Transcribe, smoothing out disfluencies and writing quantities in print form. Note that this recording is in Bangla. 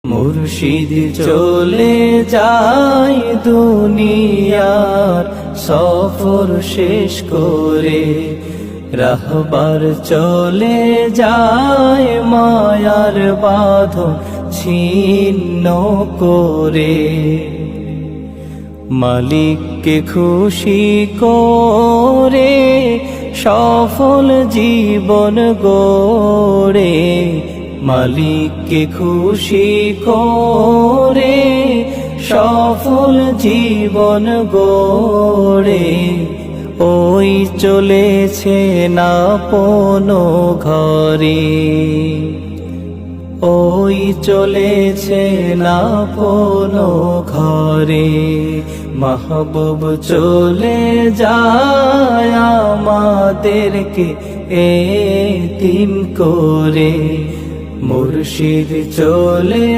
মুর্শিদ চলে যায় দুনিয়ার সফর শেষ করে, রাহবার চলে যায় মায়ার বাঁধন ছিন্ন করে। মালিককে খুশি করে সফল জীবন গড়ে, মালিককে খুশি করে সফল জীবন গড়ে। ওই চলেছে আপন ঘরে, ওই চলেছে আপন ঘরে। মাহবুব চলে যায় আমাদেরকে এতিম করে, মুর্শিদ চলে